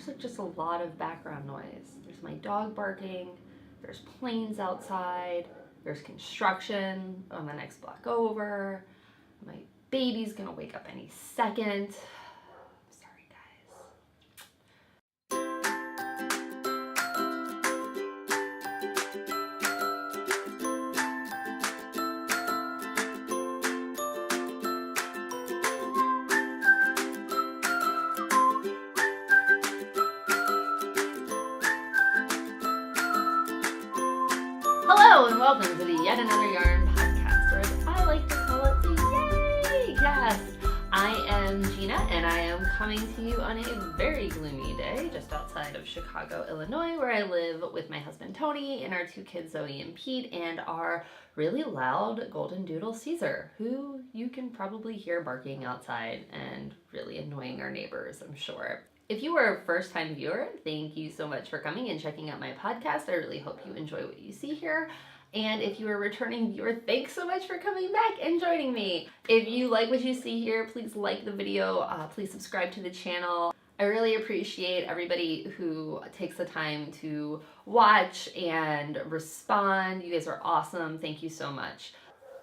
there's like just a lot of background noise. There's my dog barking, there's planes outside, there's construction on the next block over, my baby's gonna wake up any second. Sorry guys. Hello and welcome to the Yet Another Yarn podcast, or as I like to call it, the YAYCast. I am Gina, and I am coming to you on a very gloomy day just outside of Chicago, Illinois, where I live with my husband Tony and our two kids Zoe and Pete, and our really loud golden doodle Caesar, who you can probably hear barking outside and really annoying our neighbors, I'm sure. If you are a first-time viewer, thank you so much for coming and checking out my podcast. I really hope you enjoy what you see here. And if you are a returning viewer, thanks so much for coming back and joining me. If you like what you see here, please like the video, please subscribe to the channel. I really appreciate everybody who takes the time to watch and respond. You guys are awesome. Thank you so much.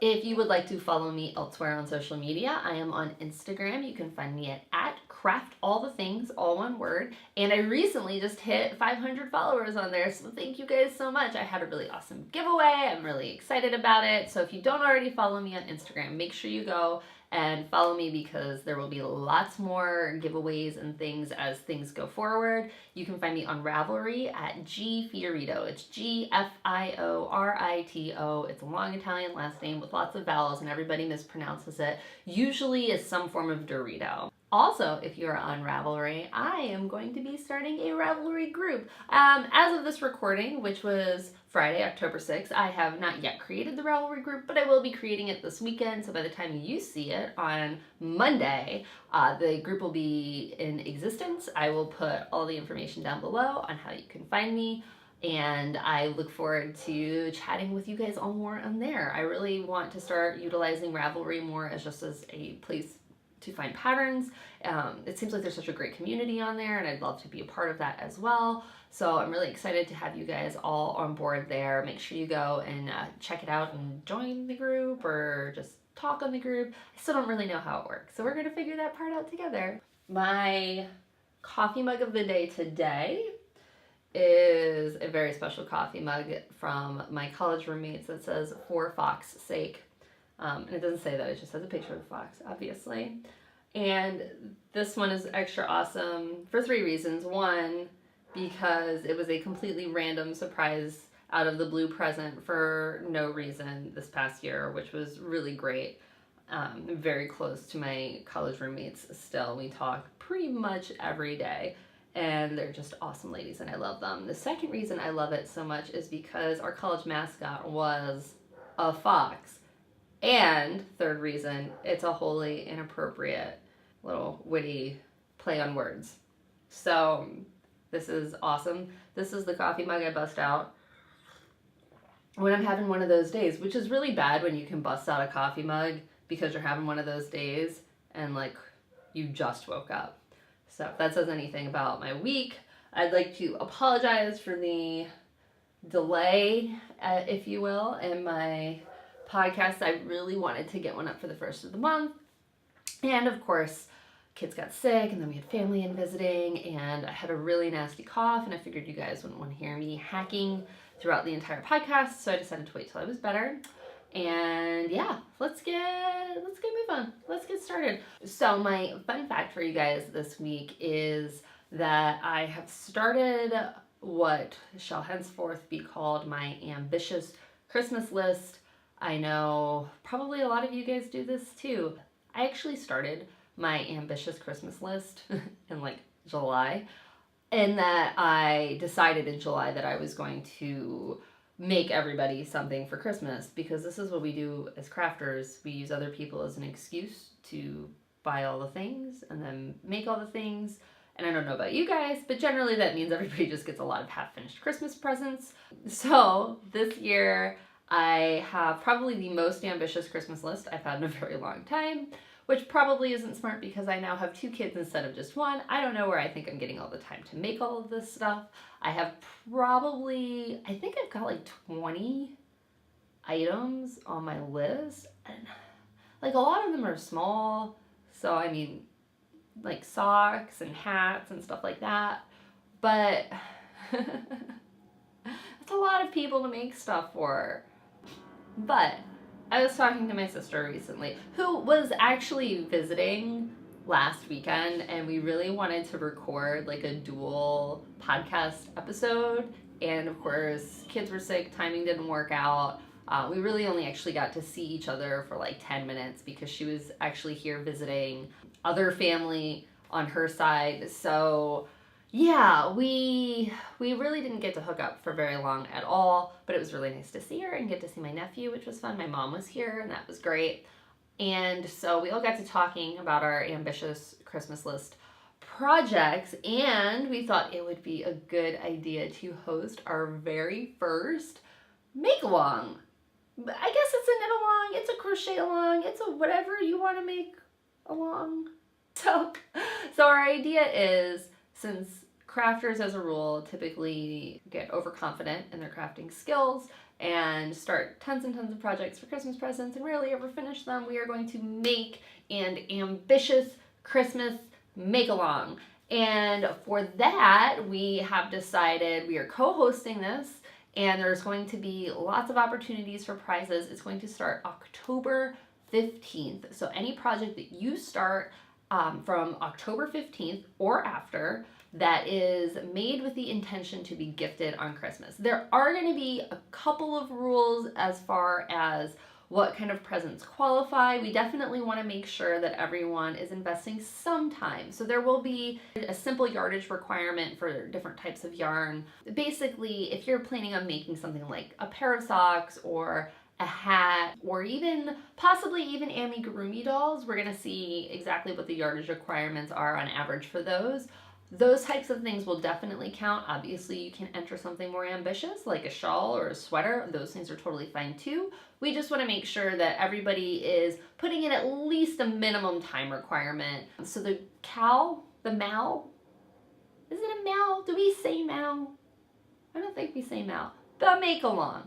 If you would like to follow me elsewhere on social media, I am on Instagram. You can find me at craftallthethings, all one word. And I recently just hit 500 followers on there, so thank you guys so much. I had a really awesome giveaway. I'm really excited about it. So if you don't already follow me on Instagram, make sure you go and follow me, because there will be lots more giveaways and things as things go forward. You can find me on Ravelry at gfiorito. It's Gfiorito. It's a long Italian last name with lots of vowels, and everybody mispronounces it. Usually it's some form of Dorito. Also, if you're on Ravelry, I am going to be starting a Ravelry group. As of this recording, which was Friday, October 6th, I have not yet created the Ravelry group, but I will be creating it this weekend. So by the time you see it on Monday, the group will be in existence. I will put all the information down below on how you can find me. And I look forward to chatting with you guys all more on there. I really want to start utilizing Ravelry more as just as a place to find patterns. It seems like there's such a great community on there, and I'd love to be a part of that as well. So I'm really excited to have you guys all on board there. Make sure you go and check it out and join the group, or just talk on the group. I still don't really know how it works, so we're gonna figure that part out together. My coffee mug of the day today is a very special coffee mug from my college roommates that says "For Fox's Sake." And it doesn't say that, it just has a picture of the fox, obviously. And this one is extra awesome for 3 reasons. One, because it was a completely random surprise out of the blue present for no reason this past year, which was really great. I'm very close to my college roommates still. We talk pretty much every day, and they're just awesome ladies, and I love them. The second reason I love it so much is because our college mascot was a fox. And third reason, it's a wholly inappropriate little witty play on words. So this is awesome. This is the coffee mug I bust out when I'm having one of those days, which is really bad when you can bust out a coffee mug because you're having one of those days and like you just woke up. So if that says anything about my week, I'd like to apologize for the delay, if you will, in my podcast. I really wanted to get one up for the first of the month, and of course kids got sick, and then we had family in visiting, and I had a really nasty cough, and I figured you guys wouldn't want to hear me hacking throughout the entire podcast, so I decided to wait till I was better. And yeah, let's get started. So my fun fact for you guys this week is that I have started what shall henceforth be called my ambitious Christmas list. I know probably a lot of you guys do this too. I actually started my ambitious Christmas list in like July, and that I decided in July that I was going to make everybody something for Christmas, because this is what we do as crafters. We use other people as an excuse to buy all the things and then make all the things. And I don't know about you guys, but generally that means everybody just gets a lot of half-finished Christmas presents. So this year I have probably the most ambitious Christmas list I've had in a very long time, which probably isn't smart because I now have 2 kids instead of just 1. I don't know where I think I'm getting all the time to make all of this stuff. I have I think I've got like 20 items on my list, and like a lot of them are small, so I mean like socks and hats and stuff like that, but it's a lot of people to make stuff for. But I was talking to my sister recently, who was actually visiting last weekend, and we really wanted to record like a dual podcast episode, and of course kids were sick, timing didn't work out. We really only actually got to see each other for like 10 minutes because she was actually here visiting other family on her side. So yeah, we really didn't get to hook up for very long at all, but it was really nice to see her and get to see my nephew, which was fun. My mom was here, and that was great. And so we all got to talking about our ambitious Christmas list projects, and we thought it would be a good idea to host our very first make-along. I guess it's a knit-along, it's a crochet-along, it's a whatever you want to make along. So our idea is, since crafters as a rule typically get overconfident in their crafting skills and start tons and tons of projects for Christmas presents and rarely ever finish them, we are going to make an ambitious Christmas make-along. And for that, we have decided we are co-hosting this, and there's going to be lots of opportunities for prizes. It's going to start October 15th. So any project that you start from October 15th or after that is made with the intention to be gifted on Christmas. There are going to be a couple of rules as far as what kind of presents qualify. We definitely want to make sure that everyone is investing some time. So there will be a simple yardage requirement for different types of yarn. Basically, if you're planning on making something like a pair of socks or a hat, or even possibly even amigurumi dolls, we're going to see exactly what the yardage requirements are on average for those. Those types of things will definitely count. Obviously, you can enter something more ambitious like a shawl or a sweater. Those things are totally fine too. We just want to make sure that everybody is putting in at least a minimum time requirement. So the MKAL, is it a MKAL? Do we say MKAL? I don't think we say MKAL. The make-along.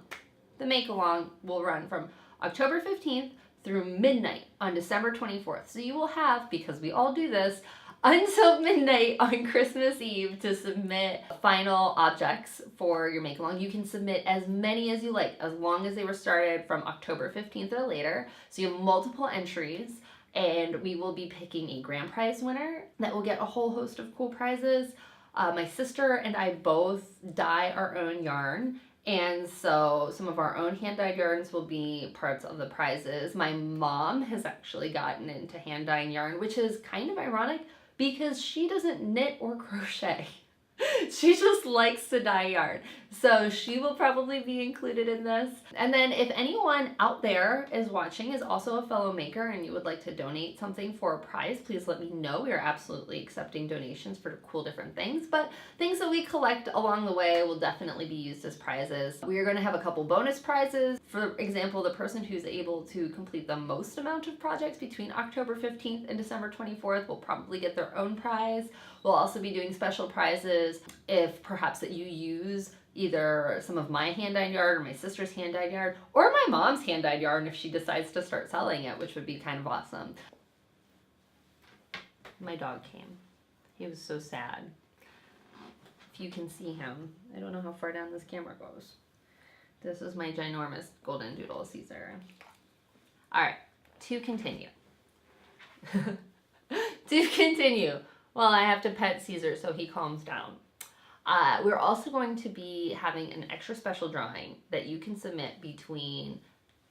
The make-along will run from October 15th through midnight on December 24th. So you will have, because we all do this, until midnight on Christmas Eve to submit final objects for your make-along. You can submit as many as you like, as long as they were started from October 15th or later. So you have multiple entries, and we will be picking a grand prize winner that will get a whole host of cool prizes. My sister and I both dye our own yarn, and so some of our own hand-dyed yarns will be parts of the prizes. My mom has actually gotten into hand-dyeing yarn, which is kind of ironic because she doesn't knit or crochet. She just likes to dye yarn. So she will probably be included in this. And then if anyone out there is watching, is also a fellow maker, and you would like to donate something for a prize, please let me know. We are absolutely accepting donations for cool different things, but things that we collect along the way will definitely be used as prizes. We are going to have a couple bonus prizes. For example, the person who's able to complete the most amount of projects between October 15th and December 24th will probably get their own prize. We'll also be doing special prizes if perhaps that you use either some of my hand-dyed yarn or my sister's hand-dyed yarn or my mom's hand-dyed yarn if she decides to start selling it, which would be kind of awesome. My dog came. He was so sad. If you can see him, I don't know how far down this camera goes. This is my ginormous golden doodle Caesar. All right, to continue. Well, I have to pet Caesar so he calms down. We're also going to be having an extra special drawing that you can submit between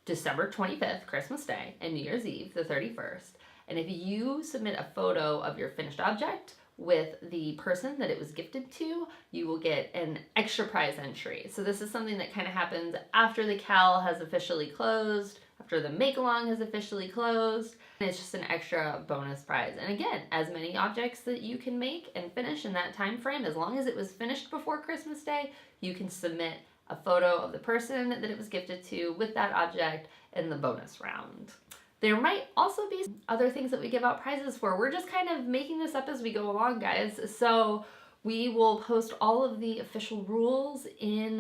December 25th, Christmas Day, and New Year's Eve, the 31st. And if you submit a photo of your finished object with the person that it was gifted to, you will get an extra prize entry. So this is something that kind of happens after the MKAL has officially closed, after the make-along has officially closed. And it's just an extra bonus prize. And again, as many objects that you can make and finish in that time frame, as long as it was finished before Christmas Day, you can submit a photo of the person that it was gifted to with that object in the bonus round. There might also be other things that we give out prizes for. We're just kind of making this up as we go along, guys. So we will post all of the official rules in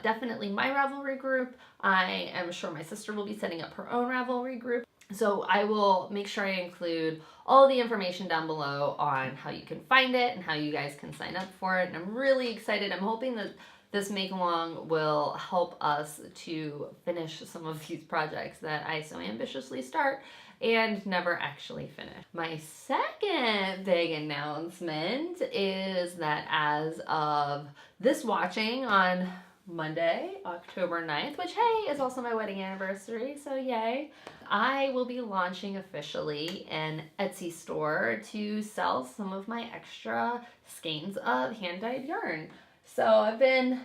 definitely my Ravelry group. I am sure my sister will be setting up her own Ravelry group. So I will make sure I include all the information down below on how you can find it and how you guys can sign up for it. And I'm really excited. I'm hoping that this make-along will help us to finish some of these projects that I so ambitiously start and never actually finish. My second big announcement is that as of this watching on Monday, October 9th, which, hey, is also my wedding anniversary, so yay, I will be launching officially an Etsy store to sell some of my extra skeins of hand-dyed yarn. So I've been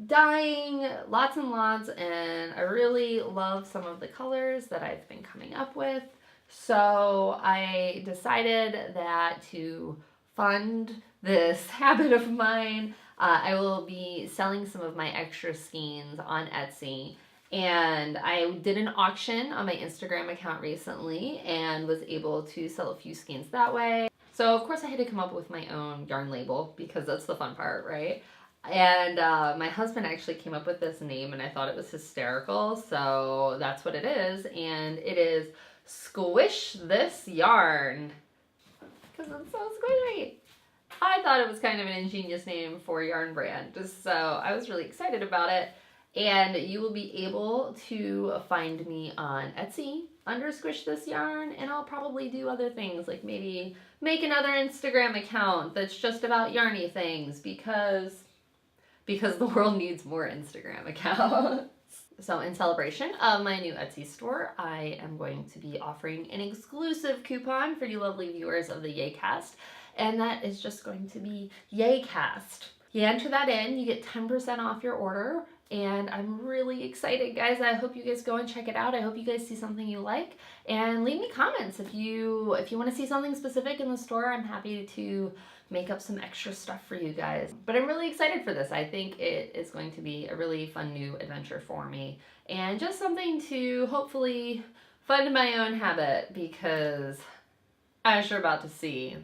dyeing lots and lots, and I really love some of the colors that I've been coming up with. So I decided that to fund this habit of mine, I will be selling some of my extra skeins on Etsy. And I did an auction on my Instagram account recently and was able to sell a few skeins that way. So of course I had to come up with my own yarn label because that's the fun part, right? And my husband actually came up with this name and I thought it was hysterical, so that's what it is. And it is Squish This Yarn, because it's so squishy. I thought it was kind of an ingenious name for a yarn brand, so I was really excited about it. And you will be able to find me on Etsy under Squish This Yarn, and I'll probably do other things, like maybe make another Instagram account that's just about yarny things, because the world needs more Instagram accounts. So in celebration of my new Etsy store, I am going to be offering an exclusive coupon for you lovely viewers of the YAYCast, and that is just going to be YAYCast. You enter that in, you get 10% off your order, and I'm really excited, guys. I hope you guys go and check it out. I hope you guys see something you like, and leave me comments if you want to see something specific in the store. I'm happy to make up some extra stuff for you guys. But I'm really excited for this. I think it is going to be a really fun new adventure for me, and just something to hopefully fund my own habit, because as you're about to see,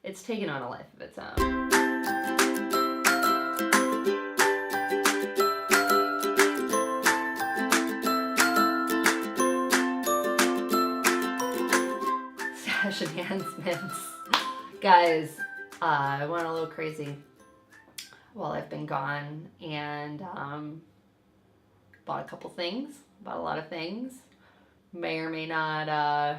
it's taken on a life of its own. Stash enhancements. Guys, I went a little crazy while I've been gone, and bought a couple things, bought a lot of things. May or may not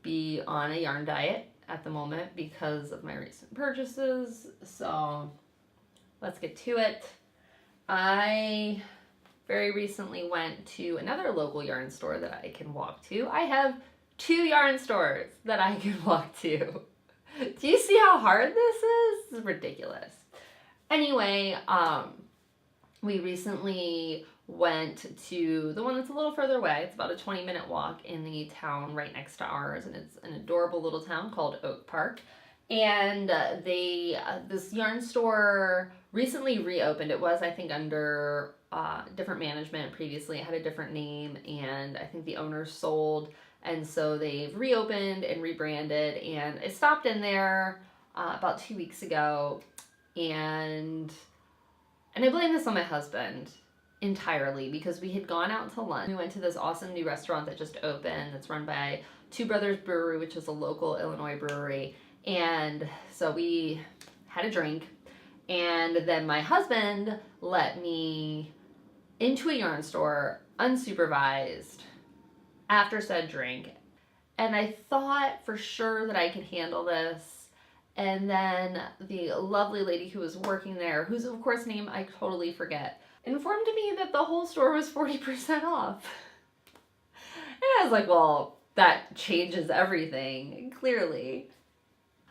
be on a yarn diet at the moment because of my recent purchases, so let's get to it. I very recently went to another local yarn store that I can walk to. I have 2 yarn stores that I can walk to. Do you see how hard this is? This is ridiculous. Anyway, we recently went to the one that's a little further away. It's about a 20-minute walk in the town right next to ours, and it's an adorable little town called Oak Park. And this yarn store recently reopened. It was, I think, under different management previously. It had a different name, and I think the owner sold, and so they've reopened and rebranded. And I stopped in there about 2 weeks ago, and I blame this on my husband entirely, because we had gone out to lunch. We went to this awesome new restaurant that just opened that's run by Two Brothers Brewery, which is a local Illinois brewery. And so we had a drink, and then my husband let me into a yarn store unsupervised after said drink. And I thought for sure that I could handle this. And then the lovely lady who was working there, whose of course name I totally forget, informed me that the whole store was 40% off. And I was like, well, that changes everything, clearly.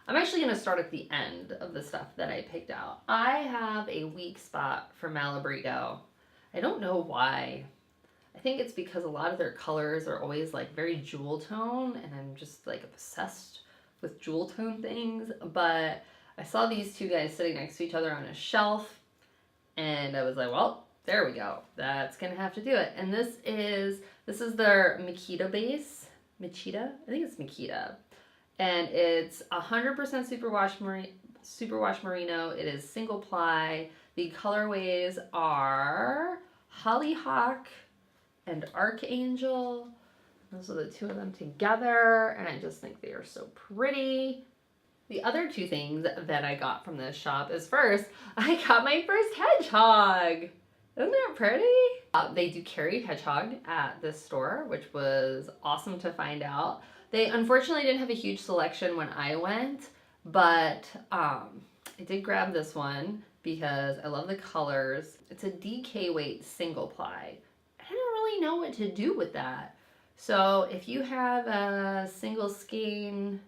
I'm actually going to start at the end of the stuff that I picked out. I have a weak spot for Malabrigo. I don't know why. I think it's because a lot of their colors are always like very jewel tone, and I'm just like obsessed with jewel tone things. But I saw these two guys sitting next to each other on a shelf, and I was like, well, there we go. That's going to have to do it. And this is This is their Makita base. Machita? I think it's Makita. And it's 100% superwash merino. It is single ply. The colorways are Hollyhock and Archangel. Those are the two of them together, and I just think they are so pretty. The other two things that I got from this shop is, first, I got my first hedgehog. Isn't that pretty? They do carry hedgehog at this store, which was awesome to find out. They unfortunately didn't have a huge selection when I went, but I did grab this one because I love the colors. It's a DK weight single ply. I don't really know what to do with that. So if you have a single skein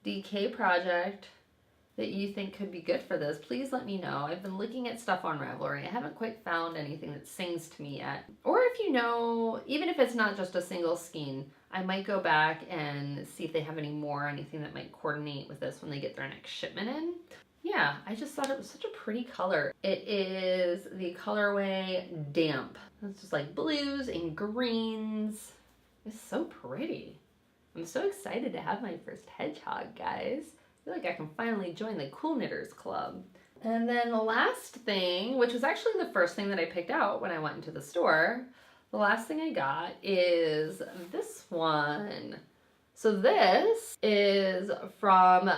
DK project that you think could be good for this, please let me know. I've been looking at stuff on Ravelry. I haven't quite found anything that sings to me yet. Or if you know, even if it's not just a single skein, I might go back and see if they have any more, anything that might coordinate with this when they get their next shipment in. Yeah, I just thought it was such a pretty color. It is the colorway Damp. It's just like blues and greens. It's so pretty. I'm so excited to have my first hedgehog, guys. I feel like I can finally join the Cool Knitters Club. And then the last thing, which was actually the first thing that I picked out when I went into the store, the last thing I got is this one. So this is from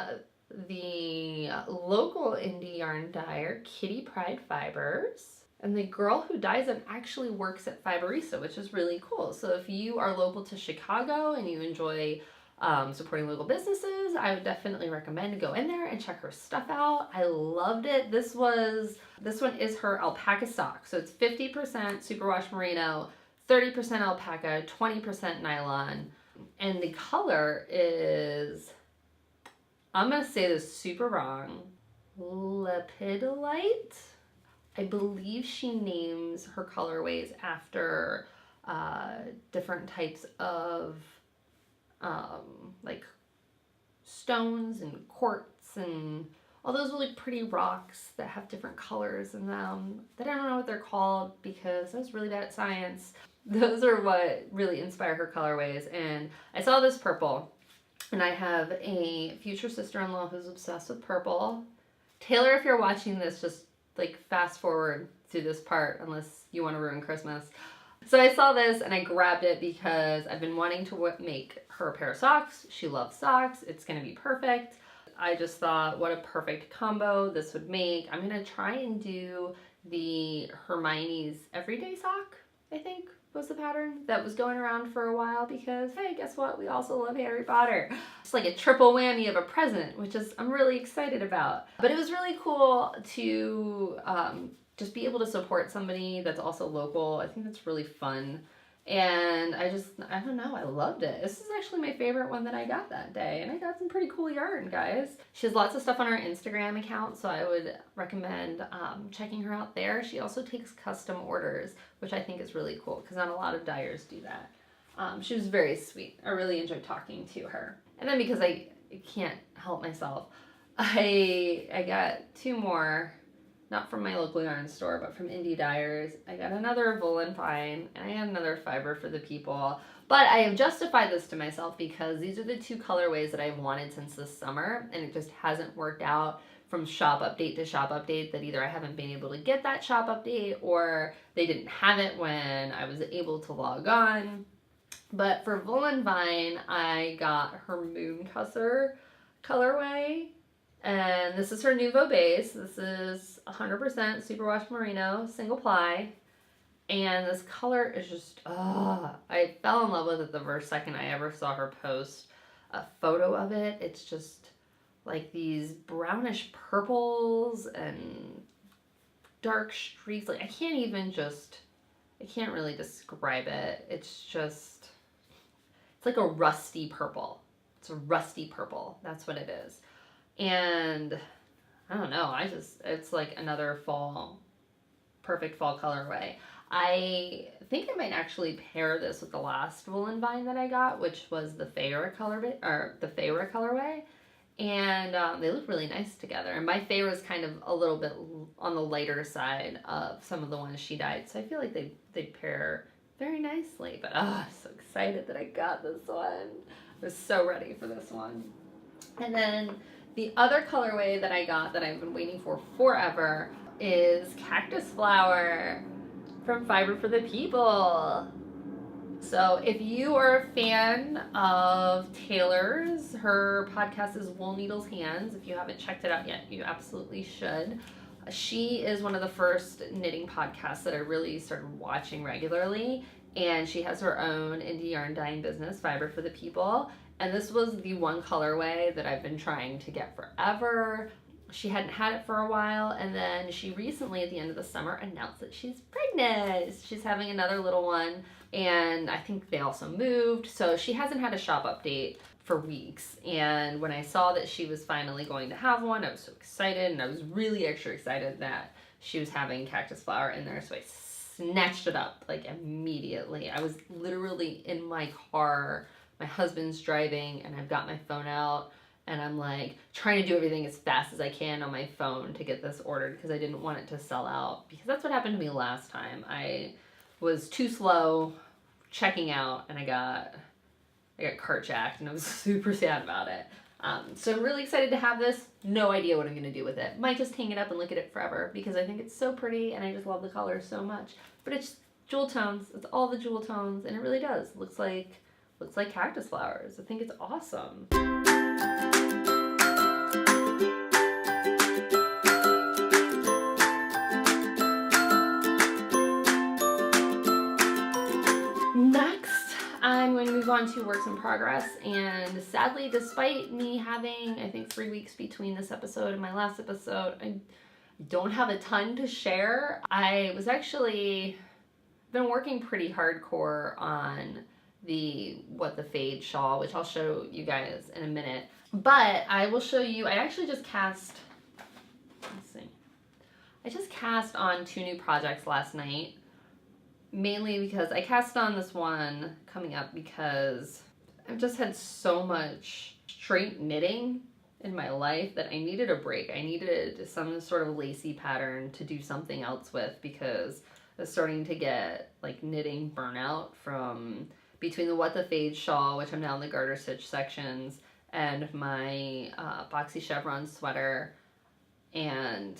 the local indie yarn dyer, Kitty Pride Fibers. And the girl who dyes them actually works at Fiberista, which is really cool. So if you are local to Chicago and you enjoy supporting local businesses, I would definitely recommend go in there and check her stuff out. I loved it. This one is her alpaca sock. So it's 50% superwash merino, 30% alpaca, 20% nylon. And the color is, I'm going to say this super wrong, lepidolite. I believe she names her colorways after different types of like stones and quartz and all those really pretty rocks that have different colors in them that I don't know what they're called because I was really bad at science. Those are what really inspire her colorways. And I saw this purple, and I have a future sister-in-law who's obsessed with purple. Taylor, if you're watching this, just like fast forward to this part unless you want to ruin Christmas. So I saw this and I grabbed it because I've been wanting to make her a pair of socks. She loves socks. It's going to be perfect. I just thought what a perfect combo this would make. I'm going to try and do the Hermione's everyday sock, I think was the pattern that was going around for a while because, hey, guess what? We also love Harry Potter. It's like a triple whammy of a present, which is I'm really excited about. But it was really cool to just be able to support somebody that's also local. I think that's really fun. And I don't know, I loved it. This is actually my favorite one that I got that day. And I got some pretty cool yarn, guys. She has lots of stuff on her Instagram account, so I would recommend checking her out there. She also takes custom orders, which I think is really cool because not a lot of dyers do that. She was very sweet. I really enjoyed talking to her. And then because I can't help myself, I got two more, not from my local yarn store, but from indie dyers. I got another woolen fine, and I got another fiber for the people. But I have justified this to myself because these are the two colorways that I've wanted since this summer, and it just hasn't worked out from shop update to shop update that either I haven't been able to get that shop update or they didn't have it when I was able to log on. But for Woolen Vine, I got her Mooncusser colorway. And this is her Nuvo base. This is 100% superwash merino, single ply. And this color is just, I fell in love with it the first second I ever saw her post a photo of it. It's just like these brownish purples and dark streaks. Like I can't really describe it. It's like a rusty purple. It's a rusty purple. That's what it is. And I don't know, it's like another perfect fall colorway. I think I might actually pair this with the last Woolen Vine that I got, which was the Feyre colorway. And they look really nice together. And my Feyre is kind of a little bit on the lighter side of some of the ones she dyed. So I feel like they pair very nicely. But I'm so excited that I got this one. I was so ready for this one. And then the other colorway that I got that I've been waiting for forever is Cactus Flower from Fiber for the People. So if you are a fan of Taylor's, her podcast is Wool Needles Hands. If you haven't checked it out yet, you absolutely should. She is one of the first knitting podcasts that I really started watching regularly, and she has her own indie yarn dyeing business, Fiber for the People, and this was the one colorway that I've been trying to get forever. She hadn't had it for a while, and then she recently, at the end of the summer, announced that she's pregnant. She's having another little one, and I think they also moved, so she hasn't had a shop update for weeks. And when I saw that she was finally going to have one, I was so excited, and I was really extra excited that she was having Cactus Flower in there, so I snatched it up like immediately. I was literally in my car, my husband's driving, and I've got my phone out, and I'm like trying to do everything as fast as I can on my phone to get this ordered because I didn't want it to sell out, because that's what happened to me last time. I was too slow checking out, and I got cart jacked, and I was super sad about it. So I'm really excited to have this. No idea what I'm going to do with it. Might just hang it up and look at it forever because I think it's so pretty and I just love the color so much. But it's jewel tones. It's all the jewel tones, and it really does. Looks like cactus flowers. I think it's awesome. Next, I'm going to move on to works in progress, and sadly, despite me having, I think, 3 weeks between this episode and my last episode, I don't have a ton to share. I was actually been working pretty hardcore on the What the Fade shawl, which I'll show you guys in a minute. But I will show you, I actually just cast, let's see, I just cast on 2 new projects last night. Mainly because I cast on this one coming up because I've just had so much straight knitting in my life that I needed a break. I needed some sort of lacy pattern to do something else with because I was starting to get like knitting burnout from between the What the Fade shawl, which I'm now in the garter stitch sections, and my Boxy Chevrons sweater, and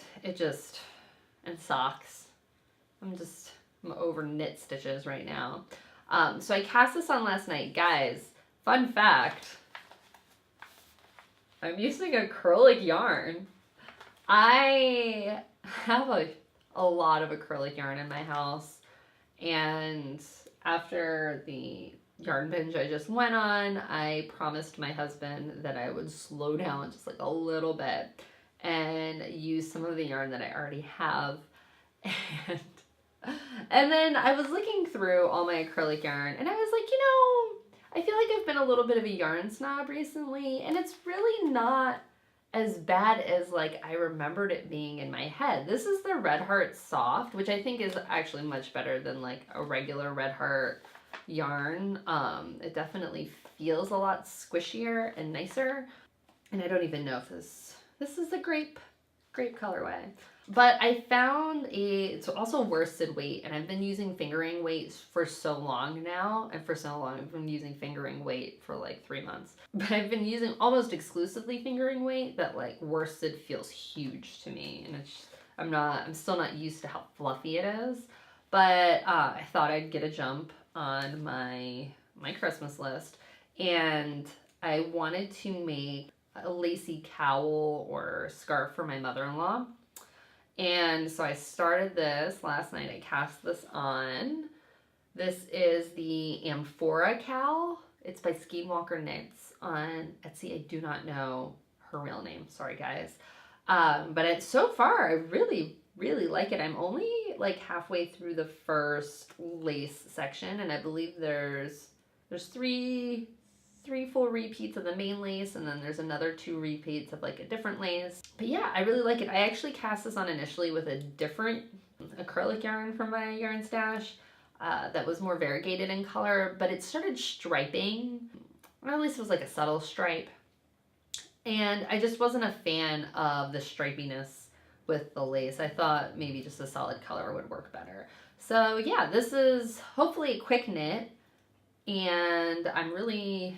socks. I'm over knit stitches right now. So I cast this on last night. Guys, fun fact, I'm using acrylic yarn. I have a lot of acrylic yarn in my house, and after the yarn binge I just went on, I promised my husband that I would slow down just like a little bit and use some of the yarn that I already have. And then I was looking through all my acrylic yarn, and I was like, I feel like I've been a little bit of a yarn snob recently, and it's really not as bad as like I remembered it being in my head. This is the Red Heart Soft, which I think is actually much better than like a regular Red Heart yarn. It definitely feels a lot squishier and nicer, and I don't even know if this is a grape colorway. But I found it's also worsted weight, and I've been using fingering weights for so long now, and for so long I've been using fingering weight for like 3 months. But I've been using almost exclusively fingering weight that like worsted feels huge to me, and I'm still not used to how fluffy it is. But I thought I'd get a jump on my Christmas list, and I wanted to make a lacy cowl or scarf for my mother-in-law. And so I started this last night. I cast this on. This is the Amphora cowl. It's by Skeinwalker Knits on Etsy. I do not know her real name. Sorry, guys. But so far, I really, really like it. I'm only like halfway through the first lace section, and I believe there's three full repeats of the main lace, and then there's another 2 repeats of like a different lace. But yeah, I really like it. I actually cast this on initially with a different acrylic yarn from my yarn stash that was more variegated in color, but it started striping, or at least it was like a subtle stripe, and I just wasn't a fan of the stripiness with the lace. I thought maybe just a solid color would work better. So yeah, this is hopefully a quick knit, and I'm really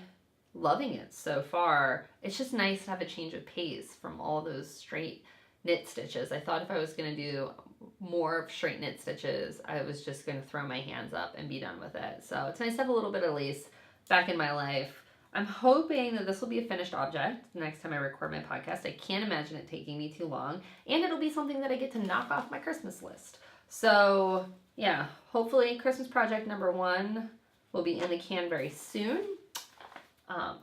loving it so far. It's just nice to have a change of pace from all those straight knit stitches. I thought if I was going to do more straight knit stitches, I was just going to throw my hands up and be done with it. So it's nice to have a little bit of lace back in my life. I'm hoping that this will be a finished object the next time I record my podcast. I can't imagine it taking me too long, and it'll be something that I get to knock off my Christmas list. So yeah, hopefully Christmas project number 1 will be in the can very soon.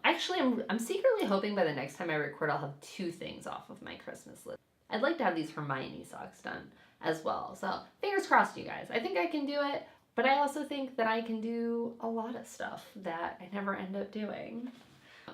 Actually, I'm secretly hoping by the next time I record, I'll have 2 things off of my Christmas list. I'd like to have these Hermione socks done as well. So fingers crossed, you guys. I think I can do it, but I also think that I can do a lot of stuff that I never end up doing.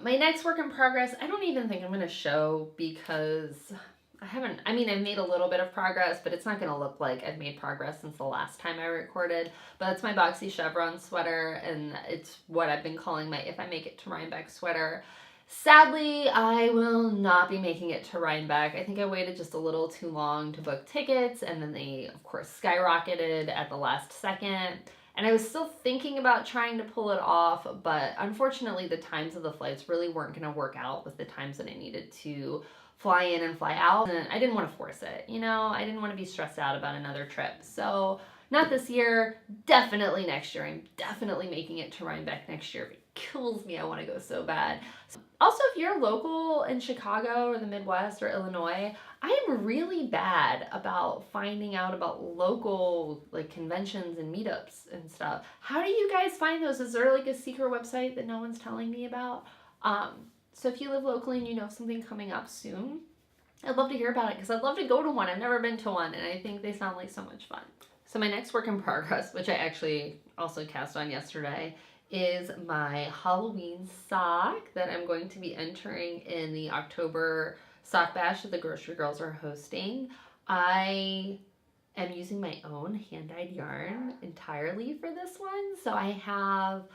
My next work in progress, I don't even think I'm going to show because I've made a little bit of progress, but it's not going to look like I've made progress since the last time I recorded. But it's my Boxy Chevrons sweater, and it's what I've been calling my If I Make It to Rhinebeck sweater. Sadly, I will not be making it to Rhinebeck. I think I waited just a little too long to book tickets, and then they, of course, skyrocketed at the last second. And I was still thinking about trying to pull it off, but unfortunately the times of the flights really weren't going to work out with the times that I needed to fly in and fly out, and I didn't want to force it, I didn't want to be stressed out about another trip. So not this year, definitely next year. I'm definitely making it to Rhinebeck next year. If it kills me, I want to go so bad. Also, if you're local in Chicago or the Midwest or Illinois, I am really bad about finding out about local conventions and meetups and stuff. How do you guys find those? Is there a secret website that no one's telling me about? So if you live locally and you know of something coming up soon, I'd love to hear about it because I'd love to go to one. I've never been to one, and I think they sound like so much fun. So my next work in progress, which I actually also cast on yesterday, is my Halloween sock that I'm going to be entering in the October sock bash that the Grocery Girls are hosting. I am using my own hand-dyed yarn entirely for this one. So I have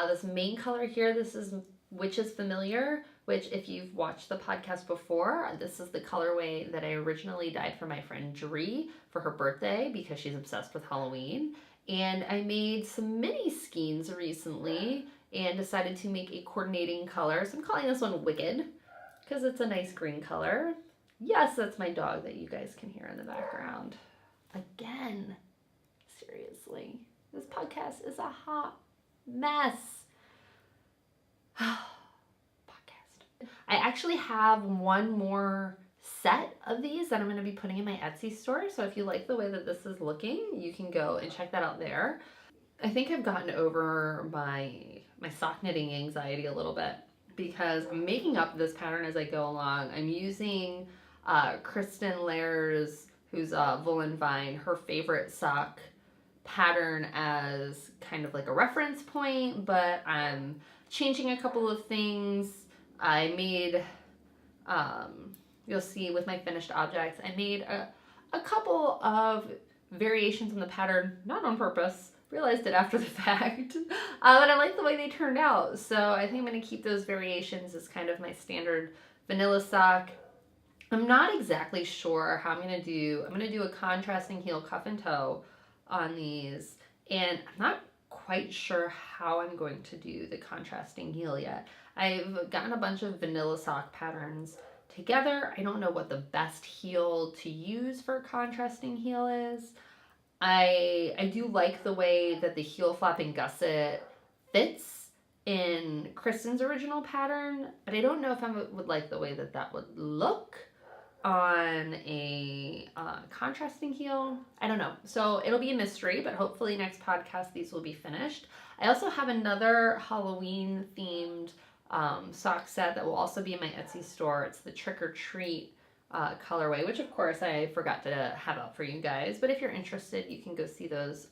this main color here. This is Witch's Familiar, which if you've watched the podcast before, this is the colorway that I originally dyed for my friend Dree for her birthday because she's obsessed with Halloween. And I made some mini skeins recently and decided to make a coordinating color. So I'm calling this one Wicked because it's a nice green color. Yes, that's my dog that you guys can hear in the background. Again, seriously, this podcast is a hot mess. Podcast. I actually have one more set of these that I'm going to be putting in my Etsy store. So if you like the way that this is looking, you can go and check that out there. I think I've gotten over my sock knitting anxiety a little bit because I'm making up this pattern as I go along. I'm using Kristin Lehrer's, who's Woolen Vine, her favorite sock pattern as kind of like a reference point, but I'm changing a couple of things. I made, you'll see with my finished objects, I made a couple of variations on the pattern, not on purpose, realized it after the fact, but I like the way they turned out. So I think I'm going to keep those variations as kind of my standard vanilla sock. I'm not exactly sure how I'm going to do a contrasting heel cuff and toe on these, and I'm not quite sure how I'm going to do the contrasting heel yet. I've gotten a bunch of vanilla sock patterns together. I don't know what the best heel to use for a contrasting heel is. I do like the way that the heel flapping gusset fits in Kristin's original pattern, but I don't know if I would like the way that that would look on a contrasting heel. I don't know. So it'll be a mystery, but hopefully next podcast these will be finished. I also have another Halloween themed sock set that will also be in my Etsy store. It's the Trick or Treat colorway, which of course I forgot to have out for you guys. But if you're interested, you can go see those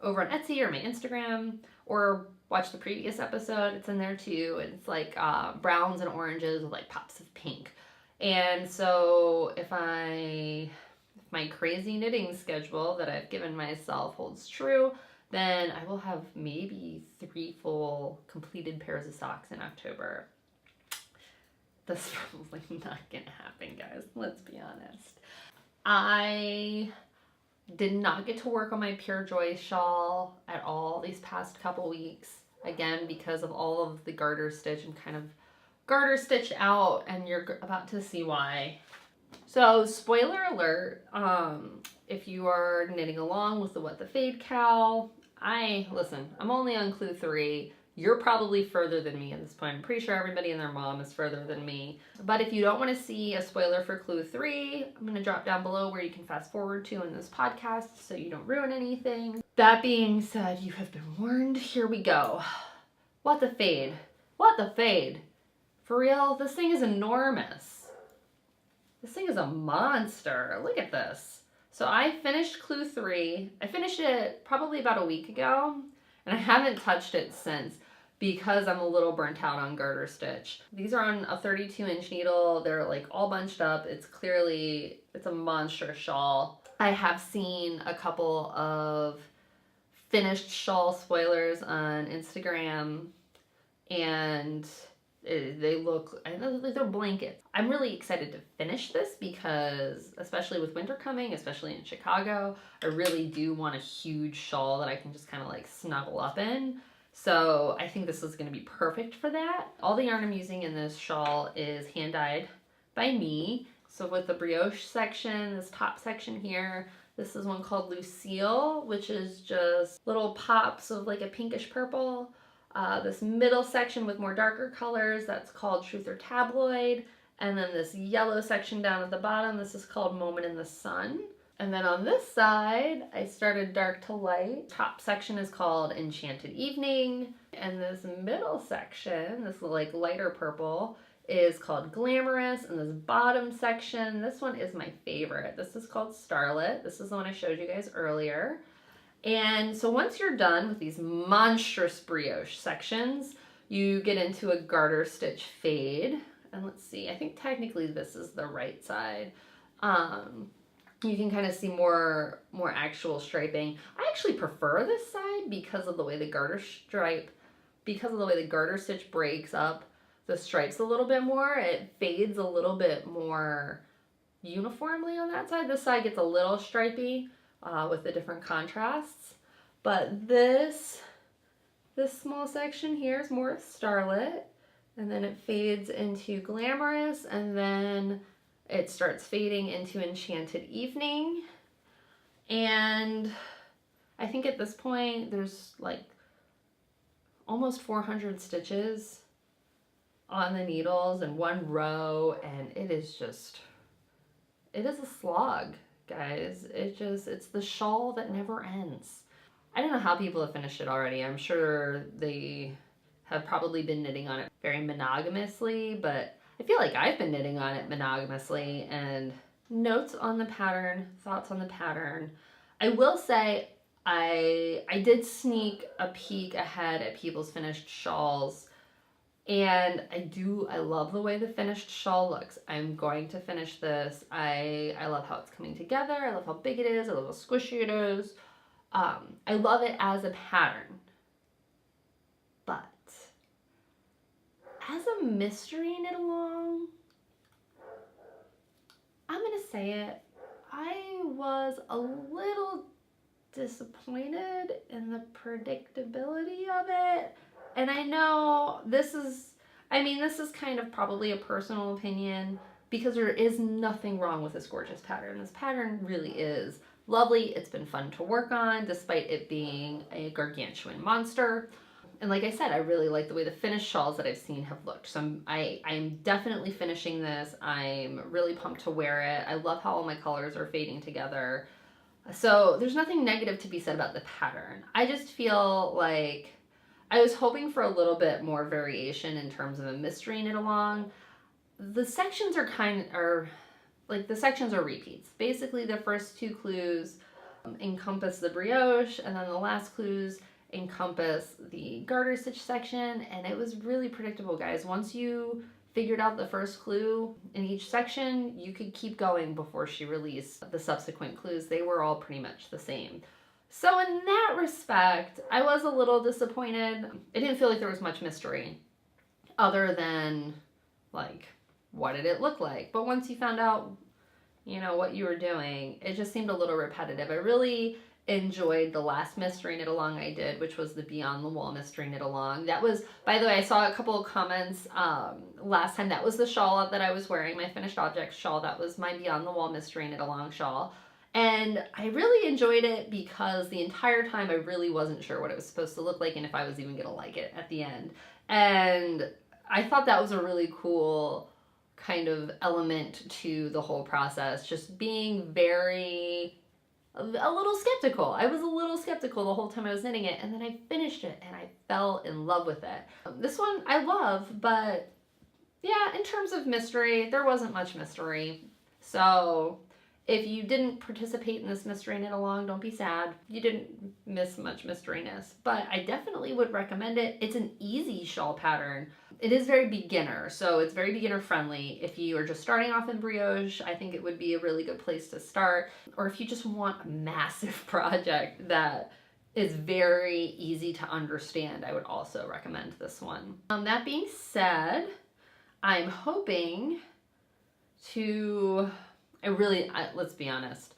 over on Etsy or my Instagram, or watch the previous episode. It's in there too. It's like browns and oranges with like pops of pink. And so if my crazy knitting schedule that I've given myself holds true, then I will have maybe 3 full completed pairs of socks in October. That's probably not gonna happen, guys. Let's be honest. I Did not get to work on my Pure Joy shawl at all these past couple weeks. Again, because of all of the garter stitch. I'm kind of garter stitched out, and you're about to see why. So, spoiler alert, if you are knitting along with the What the Fade cowl, listen, I'm only on clue 3. You're probably further than me at this point. I'm pretty sure everybody and their mom is further than me. But if you don't want to see a spoiler for clue 3, I'm going to drop down below where you can fast forward to in this podcast so you don't ruin anything. That being said, you have been warned. Here we go. What the Fade? What the Fade? For real, this thing is enormous. This thing is a monster. Look at this. So I finished clue 3. I finished it probably about a week ago, and I haven't touched it since because I'm a little burnt out on garter stitch. These are on a 32-inch needle. They're like all bunched up. It's a monstrous shawl. I have seen a couple of finished shawl spoilers on Instagram, and they look, I know they're blankets. I'm really excited to finish this because, especially with winter coming, especially in Chicago, I really do want a huge shawl that I can just kind of like snuggle up in. So I think this is going to be perfect for that. All the yarn I'm using in this shawl is hand dyed by me. So with the brioche section, this top section here, this is one called Lucille, which is just little pops of like a pinkish purple. This middle section with more darker colors, that's called Truth or Tabloid. And then this yellow section down at the bottom, this is called Moment in the Sun. And then on this side, I started dark to light. Top section is called Enchanted Evening. And this middle section, this like lighter purple, is called Glamorous. And this bottom section, this one is my favorite. This is called Starlit. This is the one I showed you guys earlier. And so once you're done with these monstrous brioche sections, you get into a garter stitch fade. And let's see, I think technically this is the right side. You can kind of see more actual striping. I actually prefer this side because of the way the garter stitch breaks up the stripes a little bit more. It fades a little bit more uniformly on that side. This side gets a little stripy with the different contrasts. But this small section here is more Starlit, and then it fades into Glamorous, and then it starts fading into Enchanted Evening. And I think at this point there's like almost 400 stitches on the needles in one row, and it is a slog, guys. It's the shawl that never ends. I don't know how people have finished it already. I'm sure they have probably been knitting on it very monogamously, but I feel like I've been knitting on it monogamously. And notes on the pattern, thoughts on the pattern. I will say I did sneak a peek ahead at people's finished shawls, and I love the way the finished shawl looks. I'm going to finish this. I love how it's coming together. I love how big it is. I love how squishy it is. I love it as a pattern. But as a mystery knit along, I'm going to say it, I was a little disappointed in the predictability of it. And I know this is kind of probably a personal opinion, because there is nothing wrong with this gorgeous pattern. This pattern really is lovely. It's been fun to work on, despite it being a gargantuan monster. And like I said, I really like the way the finished shawls that I've seen have looked. So I'm definitely finishing this. I'm really pumped to wear it. I love how all my colors are fading together. So there's nothing negative to be said about the pattern. I just feel like I was hoping for a little bit more variation in terms of a mystery knit along. The sections are repeats. Basically, the first 2 clues encompass the brioche, and then the last clues encompass the garter stitch section, and it was really predictable, guys. Once you figured out the first clue in each section, you could keep going before she released the subsequent clues. They were all pretty much the same. So in that respect, I was a little disappointed. It didn't feel like there was much mystery other than, like, what did it look like? But once you found out, you know, what you were doing. It just seemed a little repetitive. I really enjoyed the last mystery knit along I did, which was the Beyond the Wall mystery knit along. That was, by the way, I saw a couple of comments last time. That was the shawl that I was wearing, my finished object shawl. That was my Beyond the Wall mystery knit along shawl. And I really enjoyed it because the entire time I really wasn't sure what it was supposed to look like and if I was even gonna like it at the end. And I thought that was a really cool kind of element to the whole process, just being a little skeptical. I was a little skeptical the whole time I was knitting it, and then I finished it and I fell in love with it. This one I love, but yeah, in terms of mystery, there wasn't much mystery. So if you didn't participate in this mystery knit along, don't be sad. You didn't miss much mysteryness, but I definitely would recommend it. It's an easy shawl pattern. It is very beginner, so it's very beginner friendly. If you are just starting off in brioche, I think it would be a really good place to start. Or if you just want a massive project that is very easy to understand, I would also recommend this one. That being said, I'm hoping to, let's be honest,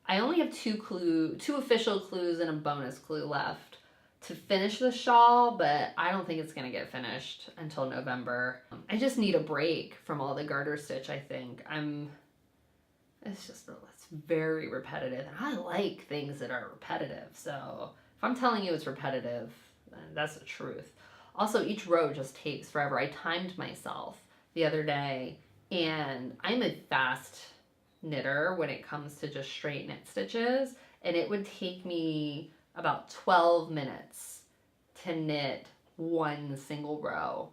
I only have two official clues and a bonus clue left to finish the shawl, but I don't think it's gonna get finished until November. I just need a break from all the garter stitch, I think. It's very repetitive, and I like things that are repetitive, so if I'm telling you it's repetitive, then that's the truth. Also, each row just takes forever. I timed myself the other day, and I'm a fast knitter when it comes to just straight knit stitches, and it would take me about 12 minutes to knit one single row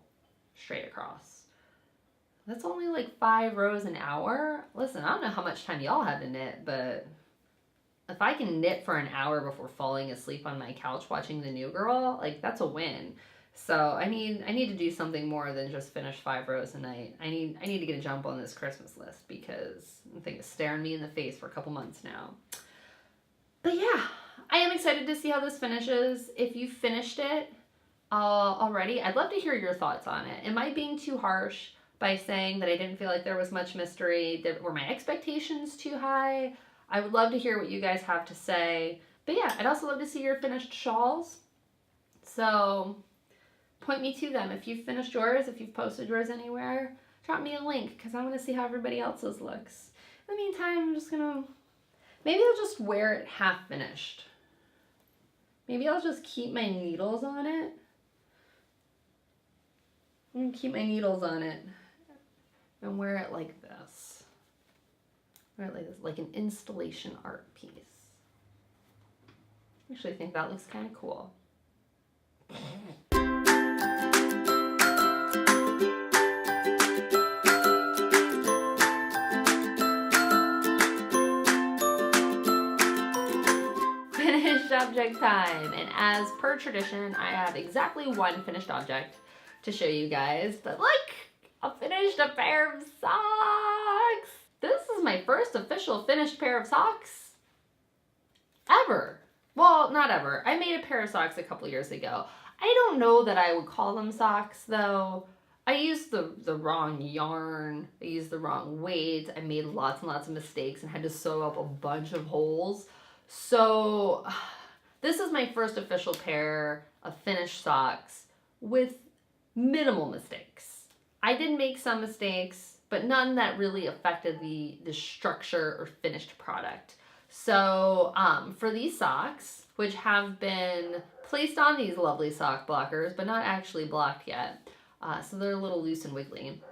straight across. That's only like 5 rows an hour. Listen, I don't know how much time y'all have to knit, but if I can knit for an hour before falling asleep on my couch watching The New Girl, like that's a win. So I need to do something more than just finish 5 rows a night. I need to get a jump on this Christmas list because the thing is staring me in the face for a couple months now. But yeah, I am excited to see how this finishes. If you finished it already, I'd love to hear your thoughts on it. Am I being too harsh by saying that I didn't feel like there was much mystery? Were my expectations too high? I would love to hear what you guys have to say. But yeah, I'd also love to see your finished shawls. So point me to them. If you've finished yours, if you've posted yours anywhere, drop me a link because I want to see how everybody else's looks. In the meantime, I'm just gonna, maybe I'll just wear it half finished. Maybe I'll just keep my needles on it. I'm gonna keep my needles on it and wear it like this. Wear it like this, like an installation art piece. I actually think that looks kind of cool. Finished object time, and as per tradition, I have exactly one finished object to show you guys, but look, I finished a pair of socks. This is my first official finished pair of socks ever. Well, not ever. I made a pair of socks a couple years ago. I don't know that I would call them socks though. I used the wrong yarn, I used the wrong weight, I made lots and lots of mistakes and had to sew up a bunch of holes. So this is my first official pair of finished socks with minimal mistakes. I did make some mistakes, but none that really affected the structure or finished product. So for these socks, which have been placed on these lovely sock blockers, but not actually blocked yet, so they're a little loose and wiggly.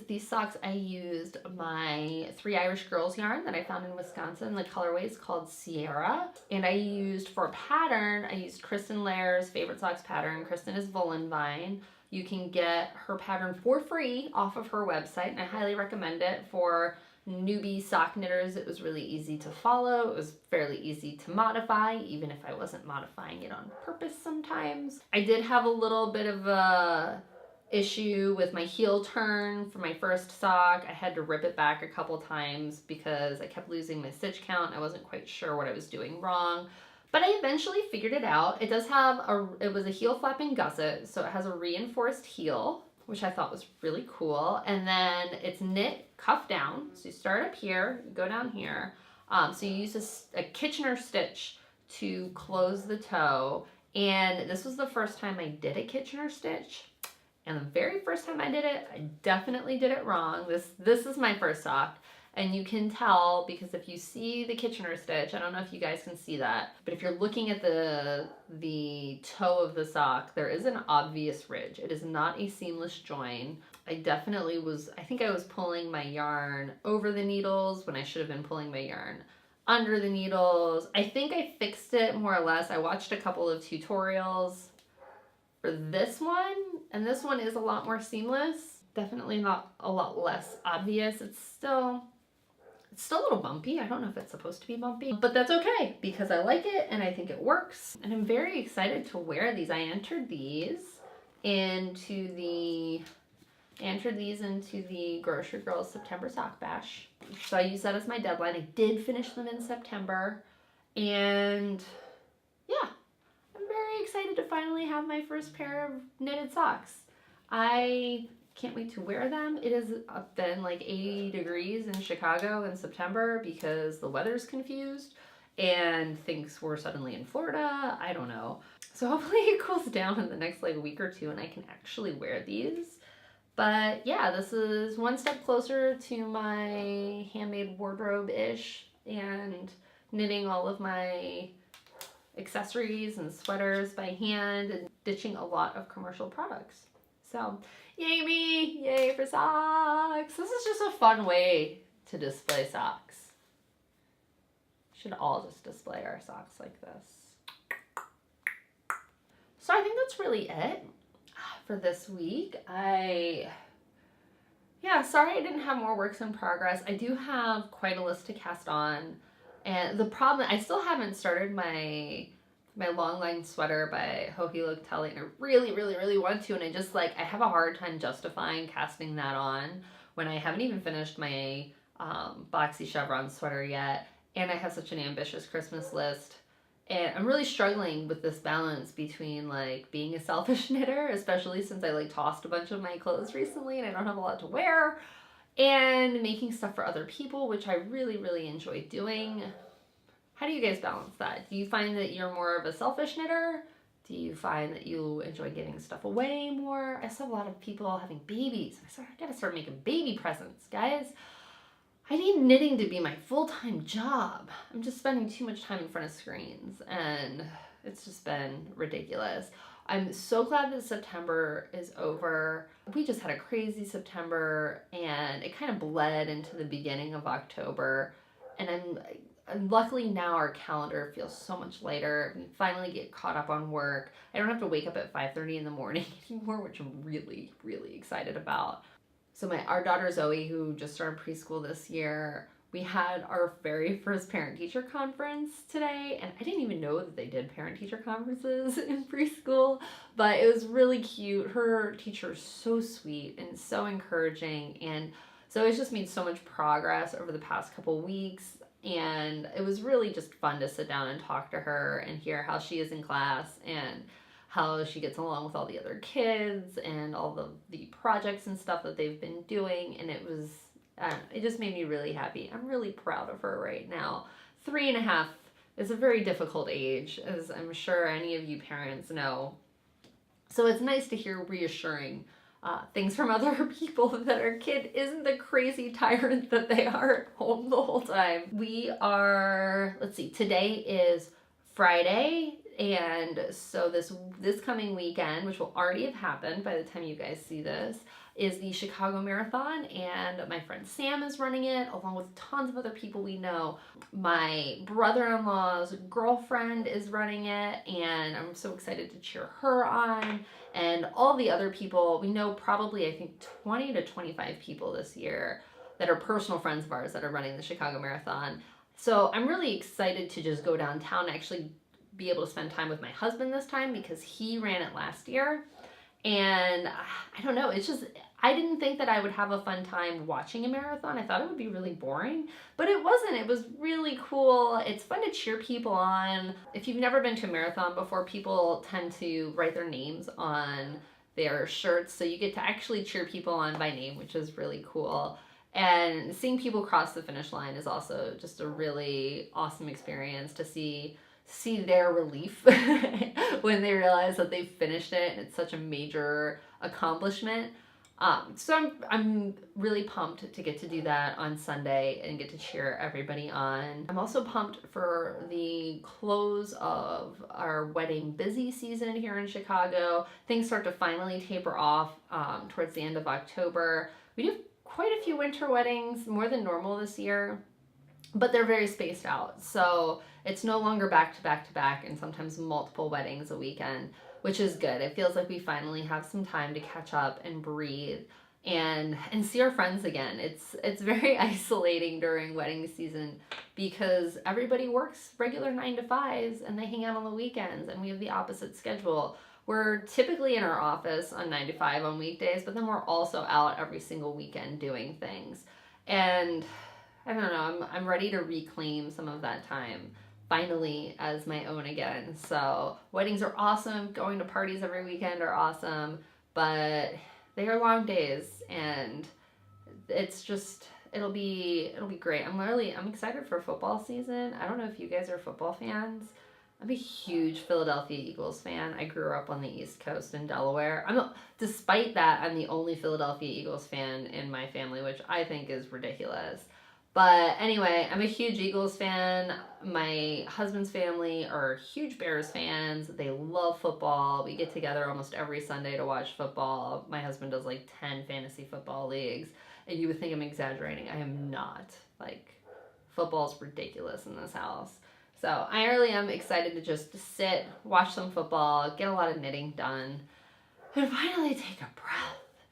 These socks, I used my 3 Irish Girls yarn that I found in Wisconsin. The colorway is called Sierra. And I used, for a pattern, I used Kristin Lehrer's Favorite Socks pattern. Kristin is Vine. You can get her pattern for free off of her website, and I highly recommend it for newbie sock knitters. It was really easy to follow. It was fairly easy to modify, even if I wasn't modifying it on purpose sometimes. I did have a little bit of a issue with my heel turn for my first sock. I had to rip it back a couple times because I kept losing my stitch count. I wasn't quite sure what I was doing wrong, but I eventually figured it out. It does have it was a heel flapping gusset, so it has a reinforced heel, which I thought was really cool. And then it's knit cuff down. So you start up here, go down here. So you use a Kitchener stitch to close the toe. And this was the first time I did a Kitchener stitch. And the very first time I did it, I definitely did it wrong. This is my first sock. And you can tell because if you see the Kitchener stitch, I don't know if you guys can see that, but if you're looking at the toe of the sock, there is an obvious ridge. It is not a seamless join. I think I was pulling my yarn over the needles when I should have been pulling my yarn under the needles. I think I fixed it more or less. I watched a couple of tutorials for this one, and this one is a lot more seamless. Definitely not a lot less obvious. It's still a little bumpy. I don't know if it's supposed to be bumpy, but that's okay because I like it and I think it works. And I'm very excited to wear these. I entered these into the Grocery Girls September Sock Bash. So I used that as my deadline. I did finish them in September, and yeah, I'm very excited to finally have my first pair of knitted socks. I can't wait to wear them. It has been like 80 degrees in Chicago in September because the weather's confused and thinks we're suddenly in Florida. I don't know. So hopefully it cools down in the next like week or two and I can actually wear these. But yeah, this is one step closer to my handmade wardrobe-ish and knitting all of my accessories and sweaters by hand and ditching a lot of commercial products. So yay me, yay for socks. This is just a fun way to display socks. Should all just display our socks like this. So I think that's really it for this week. Sorry I didn't have more works in progress. I do have quite a list to cast on. And the problem, I still haven't started my long line sweater by Locatelli, and I really, really, really want to, and I have a hard time justifying casting that on when I haven't even finished my Boxy Chevrons sweater yet, and I have such an ambitious Christmas list, and I'm really struggling with this balance between like being a selfish knitter, especially since I like tossed a bunch of my clothes recently and I don't have a lot to wear, and making stuff for other people, which I really, really enjoy doing. How do you guys balance that? Do you find that you're more of a selfish knitter? Do you find that you enjoy giving stuff away more? I saw a lot of people having babies. I gotta start making baby presents, guys. I need knitting to be my full-time job. I'm just spending too much time in front of screens and it's just been ridiculous. I'm so glad that September is over. We just had a crazy September and it kind of bled into the beginning of October, and luckily now our calendar feels so much lighter. We finally get caught up on work. I don't have to wake up at 5:30 in the morning anymore, which I'm really, really excited about. So our daughter Zoe, who just started preschool this year, we had our very first parent-teacher conference today, and I didn't even know that they did parent-teacher conferences in preschool, but it was really cute. Her teacher is so sweet and so encouraging, and Zoe's just made so much progress over the past couple weeks. And it was really just fun to sit down and talk to her and hear how she is in class and how she gets along with all the other kids and all the projects and stuff that they've been doing. And it just made me really happy. I'm really proud of her right now. 3.5 is a very difficult age, as I'm sure any of you parents know. So it's nice to hear reassuring things from other people that our kid isn't the crazy tyrant that they are at home the whole time. Today is Friday, and so this coming weekend, which will already have happened by the time you guys see this, is the Chicago Marathon, and my friend Sam is running it along with tons of other people we know. My brother-in-law's girlfriend is running it, and I'm so excited to cheer her on. And all the other people, we know probably I think 20 to 25 people this year that are personal friends of ours that are running the Chicago Marathon. So I'm really excited to just go downtown and actually be able to spend time with my husband this time because he ran it last year. And I don't know, I didn't think that I would have a fun time watching a marathon. I thought it would be really boring, but it wasn't. It was really cool. It's fun to cheer people on. If you've never been to a marathon before, people tend to write their names on their shirts, so you get to actually cheer people on by name, which is really cool. And seeing people cross the finish line is also just a really awesome experience to see their relief when they realize that they've finished it and it's such a major accomplishment. So I'm really pumped to get to do that on Sunday and get to cheer everybody on. I'm also pumped for the close of our wedding busy season here in Chicago. Things start to finally taper off towards the end of October. We do quite a few winter weddings, more than normal this year, but they're very spaced out. So it's no longer back to back to back and sometimes multiple weddings a weekend, which is good. It feels like we finally have some time to catch up and breathe and see our friends again. It's very isolating during wedding season because everybody works regular 9 to 5s and they hang out on the weekends, and we have the opposite schedule. We're typically in our office on 9 to 5 on weekdays, but then we're also out every single weekend doing things. And I don't know, I'm ready to reclaim some of that time finally as my own again. So weddings are awesome, going to parties every weekend are awesome, but they are long days, and it's just, it'll be great. I'm excited for football season. I don't know if you guys are football fans. I'm a huge Philadelphia Eagles fan. I grew up on the East Coast in Delaware. Despite that, I'm the only Philadelphia Eagles fan in my family, which I think is ridiculous. But anyway, I'm a huge Eagles fan. My husband's family are huge Bears fans. They love football. We get together almost every Sunday to watch football. My husband does like 10 fantasy football leagues. And you would think I'm exaggerating. I am not. Like, football's ridiculous in this house. So I really am excited to just sit, watch some football, get a lot of knitting done, and finally take a breath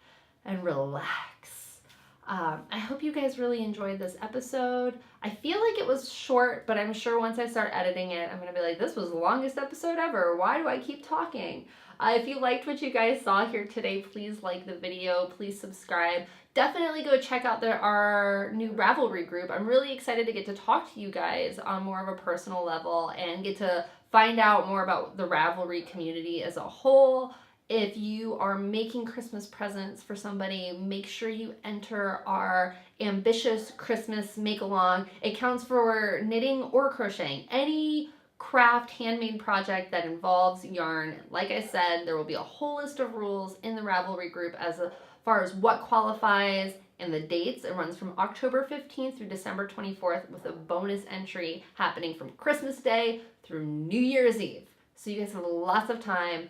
and relax. I hope you guys really enjoyed this episode. I feel like it was short, but I'm sure once I start editing it, I'm going to be like, this was the longest episode ever. Why do I keep talking? If you liked what you guys saw here today, please like the video. Please subscribe. Definitely go check out our new Ravelry group. I'm really excited to get to talk to you guys on more of a personal level and get to find out more about the Ravelry community as a whole. If you are making Christmas presents for somebody, make sure you enter our ambitious Christmas make-along. It counts for knitting or crocheting. Any craft handmade project that involves yarn. Like I said, there will be a whole list of rules in the Ravelry group as far as what qualifies and the dates. It runs from October 15th through December 24th with a bonus entry happening from Christmas Day through New Year's Eve. So you guys have lots of time.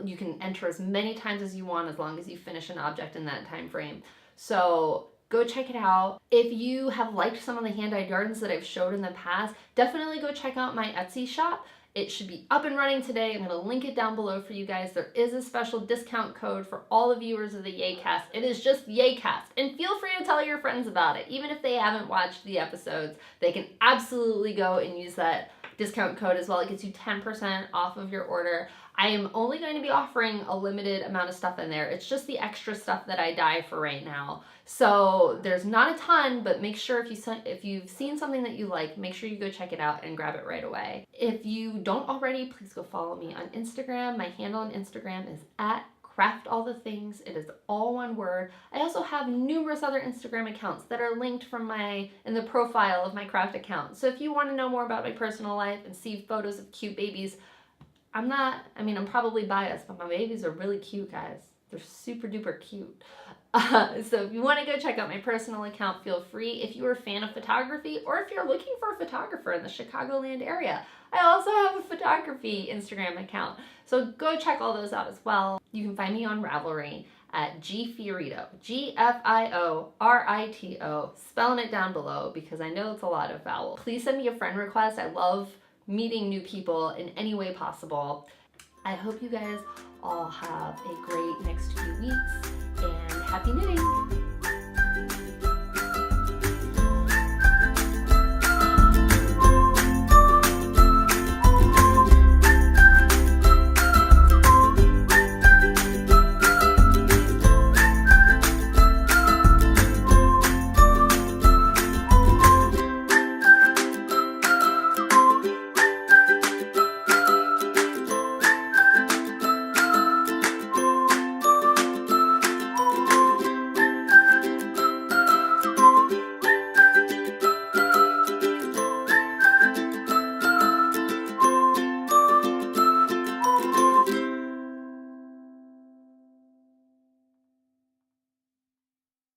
You can enter as many times as you want as long as you finish an object in that time frame. So go check it out. If you have liked some of the hand-dyed yarns that I've showed in the past, definitely go check out my Etsy shop. It should be up and running today. I'm going to link it down below for you guys. There is a special discount code for all the viewers of the YAYCast. It is just YAYCast. And feel free to tell your friends about it. Even if they haven't watched the episodes, they can absolutely go and use that discount code as well. It gets you 10% off of your order. I am only going to be offering a limited amount of stuff in there. It's just the extra stuff that I dye for right now. So there's not a ton, but make sure if you've seen something that you like, make sure you go check it out and grab it right away. If you don't already, please go follow me on Instagram. My handle on Instagram is @craftallthethings. It is all one word. I also have numerous other Instagram accounts that are linked in the profile of my craft account. So if you want to know more about my personal life and see photos of cute babies, I'm probably biased, but my babies are really cute, guys. They're super duper cute. So if you want to go check out my personal account, feel free. If you're a fan of photography or if you're looking for a photographer in the Chicagoland area, I also have a photography Instagram account. So go check all those out as well. You can find me on Ravelry at gfiorito, GFIORITO, spelling it down below because I know it's a lot of vowels. Please send me a friend request. I love meeting new people in any way possible. I hope you guys all have a great next few weeks and happy knitting!